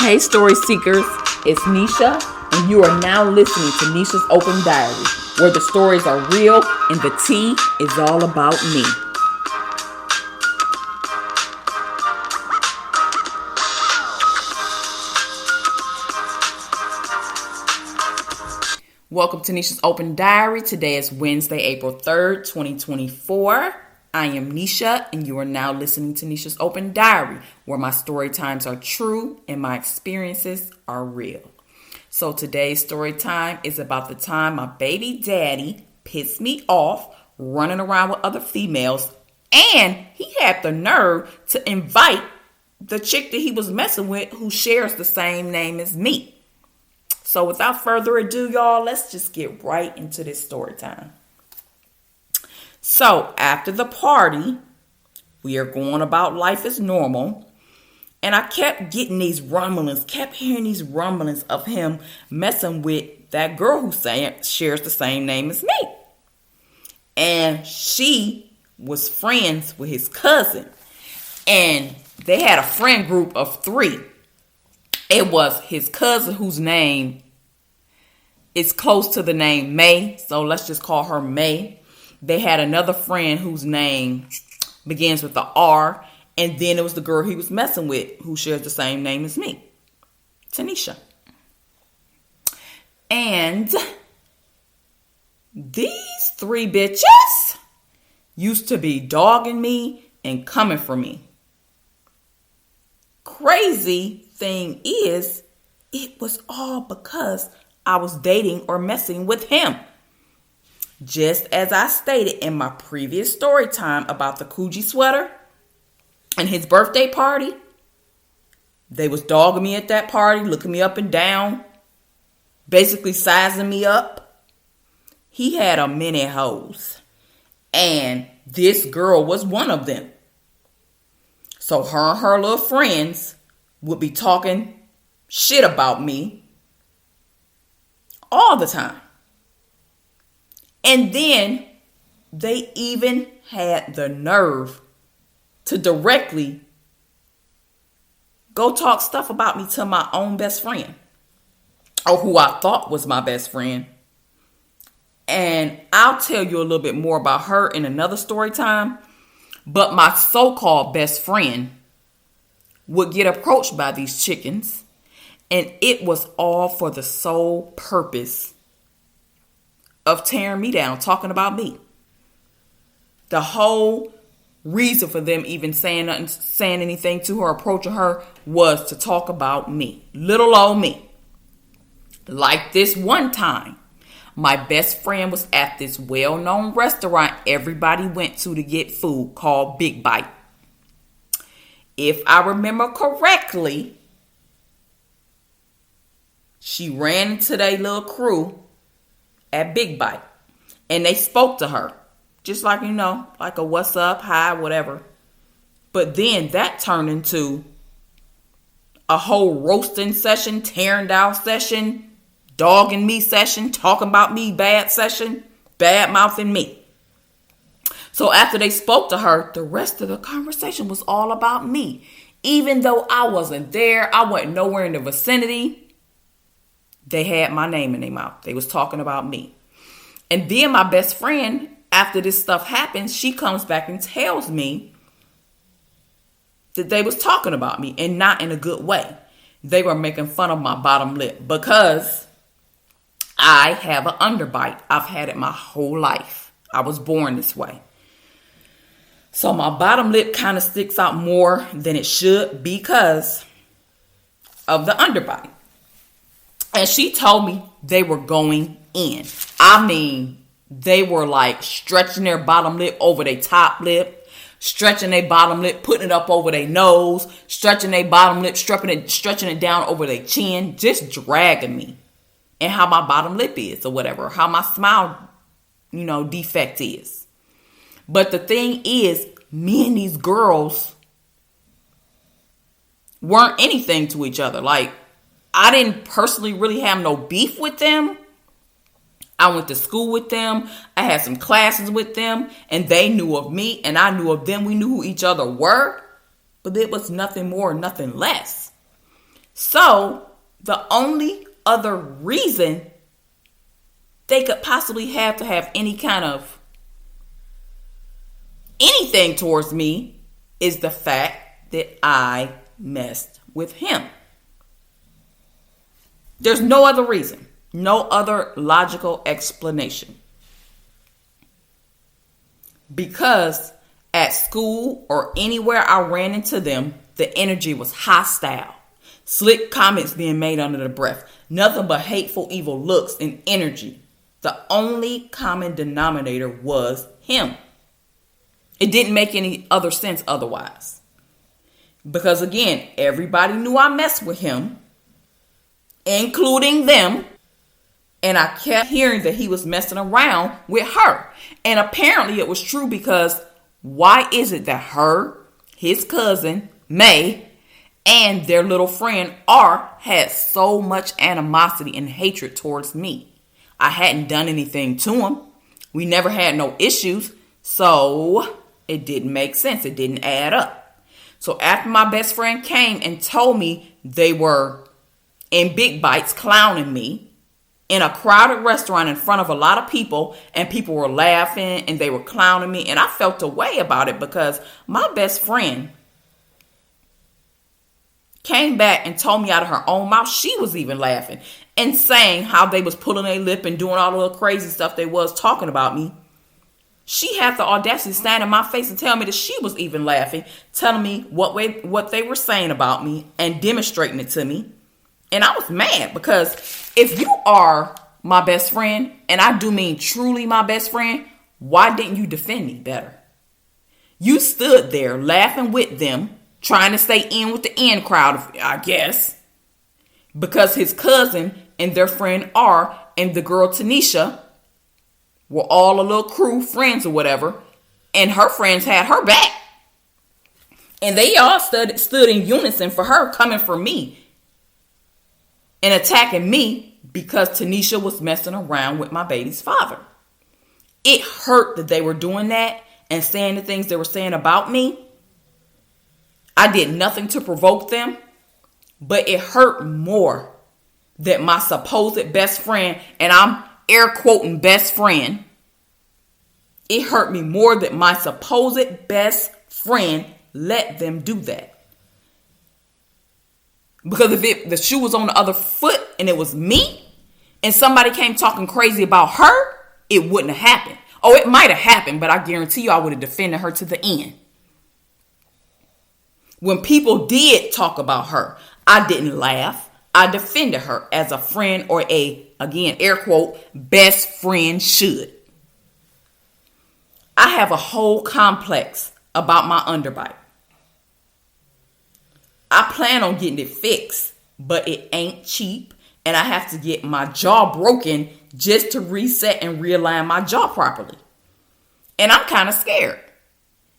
Hey, story seekers, it's Nesha, and you are now listening to Nesha's Open Diary, where the stories are real and the tea is all about me. Welcome to Nesha's Open Diary. Today is Wednesday, April 3rd, 2024. I am Nesha, and you are now listening to Nesha's Open Diary, where my story times are true and my experiences are real. So today's story time is about the time my baby daddy pissed me off running around with other females, and he had the nerve to invite the chick that he was messing with who shares the same name as me. So without further ado, y'all, let's just get right into this story time. So after the party, we are going about life as normal. And I kept getting these rumblings, kept hearing these rumblings of him messing with that girl who shares the same name as me. And she was friends with his cousin. And they had a friend group of 3. It was his cousin whose name is close to the name May. So let's just call her May. They had another friend whose name begins with the R. And then it was the girl he was messing with who shares the same name as me, Tanisha. And these 3 bitches used to be dogging me and coming for me. Crazy thing is, it was all because I was dating or messing with him. Just as I stated in my previous story time about the Coogee sweater and his birthday party, they was dogging me at that party, looking me up and down, basically sizing me up. He had a many hoes, and this girl was one of them. So her and her little friends would be talking shit about me all the time. And then they even had the nerve to directly go talk stuff about me to my own best friend, or who I thought was my best friend. And I'll tell you a little bit more about her in another story time. But my so-called best friend would get approached by these chickens, and it was all for the sole purpose of tearing me down, talking about me. The whole reason for them even saying anything to her, approaching her, was to talk about me. Little old me. Like this one time, my best friend was at this well-known restaurant everybody went to get food called Big Bite. If I remember correctly, she ran into their little crew at Big Bite, and they spoke to her. Just like, like a what's up, hi, whatever. But then that turned into a whole roasting session, tearing down session, dogging me session, talking about me bad session, bad mouthing me. So after they spoke to her, the rest of the conversation was all about me. Even though I wasn't there, I wasn't nowhere in the vicinity, they had my name in their mouth. They was talking about me. And then my best friend, after this stuff happens, she comes back and tells me that they was talking about me, and not in a good way. They were making fun of my bottom lip because I have an underbite. I've had it my whole life. I was born this way. So my bottom lip kind of sticks out more than it should because of the underbite. And she told me they were going in. I mean, they were like stretching their bottom lip over their top lip, stretching their bottom lip, putting it up over their nose, stretching their bottom lip, stretching it down over their chin, just dragging me. And how my bottom lip is or whatever, how my smile, defect is. But the thing is, me and these girls weren't anything to each other. Like, I didn't personally really have no beef with them. I went to school with them. I had some classes with them, and they knew of me and I knew of them. We knew who each other were, but it was nothing more, nothing less. So the only other reason they could possibly have to have any kind of anything towards me is the fact that I messed with him. There's no other reason, no other logical explanation. Because at school or anywhere I ran into them, the energy was hostile. Slick comments being made under the breath. Nothing but hateful, evil looks and energy. The only common denominator was him. It didn't make any other sense otherwise. Because again, everybody knew I messed with him, including them. And I kept hearing that he was messing around with her. And apparently it was true, because why is it that her, his cousin, May, and their little friend R had so much animosity and hatred towards me? I hadn't done anything to him. We never had no issues. So it didn't make sense. It didn't add up. So after my best friend came and told me they were in Big Bites clowning me in a crowded restaurant in front of a lot of people, and people were laughing and they were clowning me, and I felt a way about it, because my best friend came back and told me out of her own mouth she was even laughing and saying how they was pulling their lip and doing all the little crazy stuff they was talking about me. She had the audacity to stand in my face and tell me that she was even laughing, telling me what they were saying about me and demonstrating it to me. And I was mad, because if you are my best friend, and I do mean truly my best friend, why didn't you defend me better? You stood there laughing with them, trying to stay in with the in crowd, I guess, because his cousin and their friend R and the girl Tanisha were all a little crew, friends or whatever, and her friends had her back. And they all stood in unison for her, coming for me and attacking me because Tanisha was messing around with my baby's father. It hurt that they were doing that and saying the things they were saying about me. I did nothing to provoke them, but it hurt more that my supposed best friend, and I'm air quoting best friend, it hurt me more that my supposed best friend let them do that. Because if the shoe was on the other foot and it was me, and somebody came talking crazy about her, it wouldn't have happened. Oh, it might have happened, but I guarantee you I would have defended her to the end. When people did talk about her, I didn't laugh. I defended her as a friend, or again, air quote, best friend should. I have a whole complex about my underbite. I plan on getting it fixed, but it ain't cheap, and I have to get my jaw broken just to reset and realign my jaw properly. And I'm kind of scared.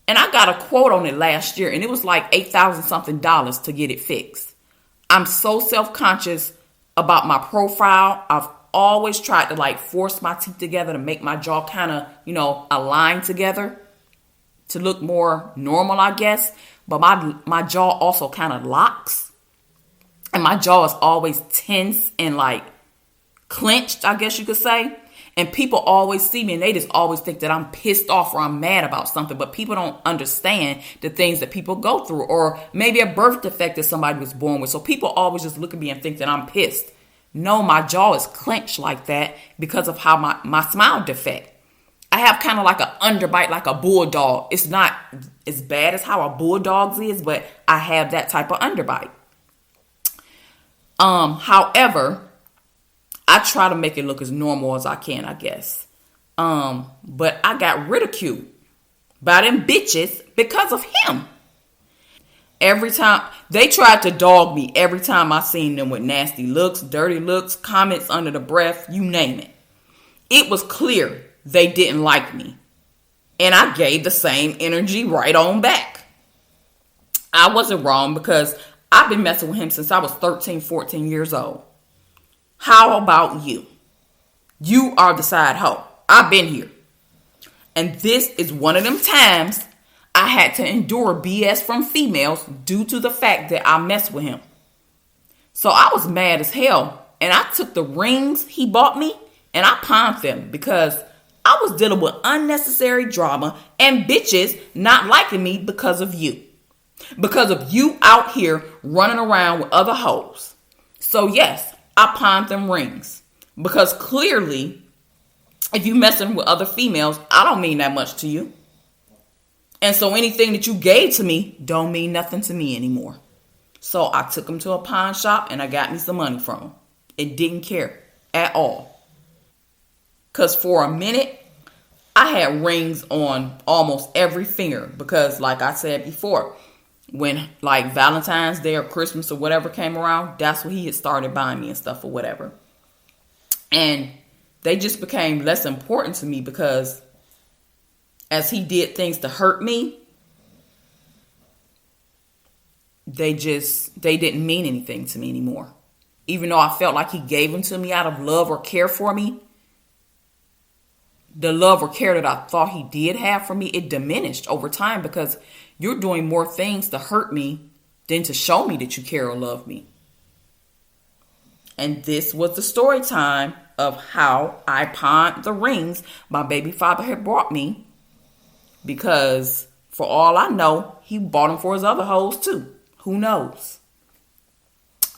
And I got a quote on it last year, and it was like $8,000 something to get it fixed. I'm so self-conscious about my profile. I've always tried to force my teeth together to make my jaw kind of, align together to look more normal, I guess. But my jaw also kind of locks. And my jaw is always tense and clenched, I guess you could say. And people always see me and they just always think that I'm pissed off or I'm mad about something. But people don't understand the things that people go through, or maybe a birth defect that somebody was born with. So people always just look at me and think that I'm pissed. No, my jaw is clenched like that because of how my smile defect. I have kind of like an underbite, like a bulldog. It's not as bad as how a bulldog's is, but I have that type of underbite. However, I try to make it look as normal as I can, I guess. But I got ridiculed by them bitches because of him. Every time they tried to dog me, every time I seen them with nasty looks, dirty looks, comments under the breath, you name it. It was clear they didn't like me. And I gave the same energy right on back. I wasn't wrong, because I've been messing with him since I was 13, 14 years old. How about you? You are the side hoe. I've been here. And this is one of them times I had to endure BS from females due to the fact that I messed with him. So I was mad as hell. And I took the rings he bought me and I pawned them because I was dealing with unnecessary drama and bitches not liking me because of you. Because of you out here running around with other hoes. So yes, I pawned them rings. Because clearly, if you messing with other females, I don't mean that much to you. And so anything that you gave to me don't mean nothing to me anymore. So I took them to a pawn shop and I got me some money from them. It didn't care at all. Because for a minute, I had rings on almost every finger. Because like I said before, when like Valentine's Day or Christmas or whatever came around, that's when he had started buying me and stuff or whatever. And they just became less important to me because as he did things to hurt me, they didn't mean anything to me anymore. Even though I felt like he gave them to me out of love or care for me, the love or care that I thought he did have for me, it diminished over time because you're doing more things to hurt me than to show me that you care or love me. And this was the story time of how I pawned the rings my baby father had brought me. Because for all I know, he bought them for his other hoes too. Who knows?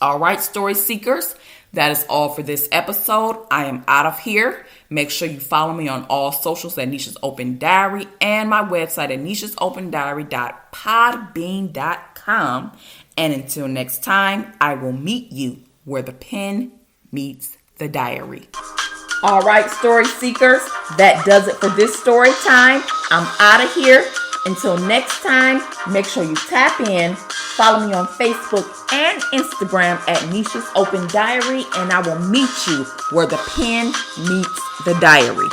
All right, story seekers. That is all for this episode. I am out of here. Make sure you follow me on all socials at Nesha's Open Diary and my website at neshasOpenDiary.podbean.com. And until next time, I will meet you where the pen meets the diary. All right, story seekers, that does it for this story time. I'm out of here. Until next time, make sure you tap in. Follow me on Facebook and Instagram at Nesha's Open Diary, and I will meet you where the pen meets the diary.